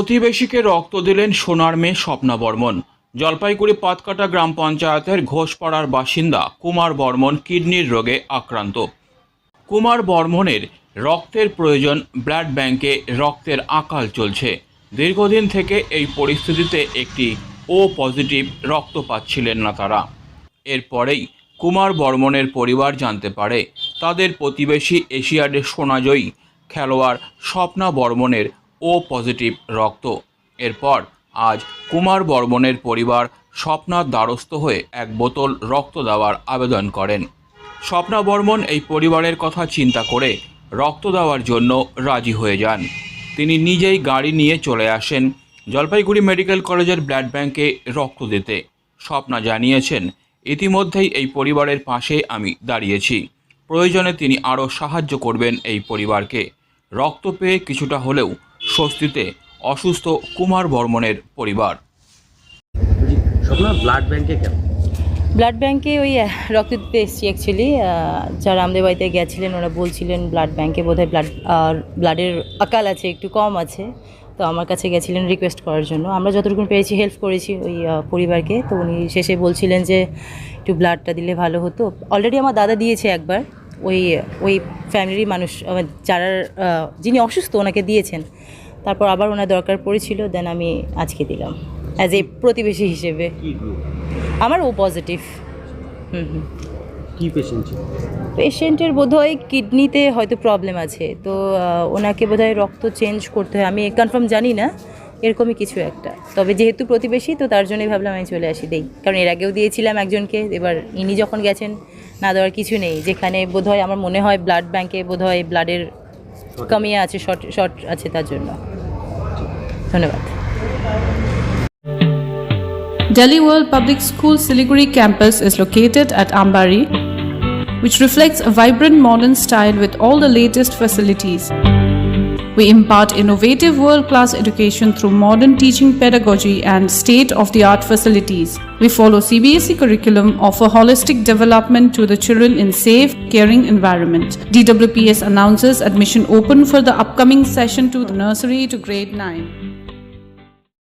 প্রতিবেশীকে রক্ত দিলেন সোনার মেয়ে স্বপ্না বর্মন। জলপাইগুড়ি পাতকাটা গ্রাম পঞ্চায়েতের ঘোষপাড়ার বাসিন্দা কুমার বর্মন কিডনির রোগে আক্রান্ত। কুমার বর্মনের রক্তের প্রয়োজন, ব্লাড ব্যাংকে রক্তের আকাল চলছে। দীর্ঘদিন থেকে এই পরিস্থিতিতে একটি ও পজিটিভ রক্ত পাচ্ছিলেন না তারা। এরপরেই কুমার বর্মনের পরিবার জানতে পারে তাদের প্রতিবেশী এশিয়াডে সোনাজয়ী খেলোয়াড় স্বপ্না বর্মনের ও পজিটিভ রক্ত। এরপর আজ কুমার বর্মনের পরিবার স্বপ্নার দ্বারস্থ হয়ে এক বোতল রক্ত দেওয়ার আবেদন করেন। স্বপ্না বর্মন এই পরিবারের কথা চিন্তা করে রক্ত দেওয়ার জন্য রাজি হয়ে যান। তিনি নিজেই গাড়ি নিয়ে চলে আসেন জলপাইগুড়ি মেডিকেল কলেজের ব্লাড ব্যাংকে রক্ত দিতে। স্বপ্না জানিয়েছেন, ইতিমধ্যেই এই পরিবারের পাশে আমি দাঁড়িয়েছি। প্রয়োজনে তিনি আরও সাহায্য করবেন এই পরিবারকে। রক্ত পেয়ে কিছুটা হলেও স্বস্তিতে অসুস্থ কুমার বর্মনের পরিবার। স্বপ্না ব্লাড ব্যাংকে কেন? ব্লাড ব্যাংকে ওই রক্ত দিতে এসেছি অ্যাকচুয়ালি। যারা আমাদের বাড়িতে গেছিলেন ওরা বলছিলেন ব্লাড ব্যাংকে বোধহয় ব্লাডের আকাল আছে, একটু কম আছে। তো আমার কাছে গেছিলেন রিকোয়েস্ট করার জন্য। আমরা যতটুকু পেরেছি হেল্প করেছি ওই পরিবারকে। তো উনি শেষে বলছিলেন যে একটু ব্লাডটা দিলে ভালো হতো। অলরেডি আমার দাদা দিয়েছে একবার, ওই ফ্যামিলির মানুষ যারা যিনি অসুস্থ ওনাকে দিয়েছেন। তারপর আবার ওনার দরকার পড়েছিল, দেন আমি আজকে দিলাম অ্যাজ এ প্রতিবেশী হিসেবে। আমার ও পজিটিভ। কি পেশেন্ট ছিল? পেশেন্টের বোধহয় কিডনিতে হয়তো প্রবলেম আছে, তো ওনাকে বোধহয় রক্ত চেঞ্জ করতে হয়। আমি কনফার্ম জানি না, এরকমই কিছু একটা। তবে যেহেতু প্রতিবেশী তো তার জন্যই ভাবলাম আমি চলে আসি দেই, কারণ এর আগেও দিয়েছিলাম একজনকে। এবার ইনি যখন গেছেন, না দেওয়ার কিছু নেই। যেখানে বোধহয় আমার মনে হয় ব্লাড ব্যাংকে বোধহয় ব্লাডের কমিয়ে আছে, শর্ট আছে, তার জন্য। ধন্যবাদ। Delhi World Public School Siliguri campus is located at Ambari, which reflects a vibrant modern style with all the latest facilities. We impart innovative world-class education through modern teaching pedagogy and state-of-the-art facilities. We follow CBSE curriculum, offer holistic development to the children in safe, caring environment. DWPS announces admission open for the upcoming session to nursery to grade 9.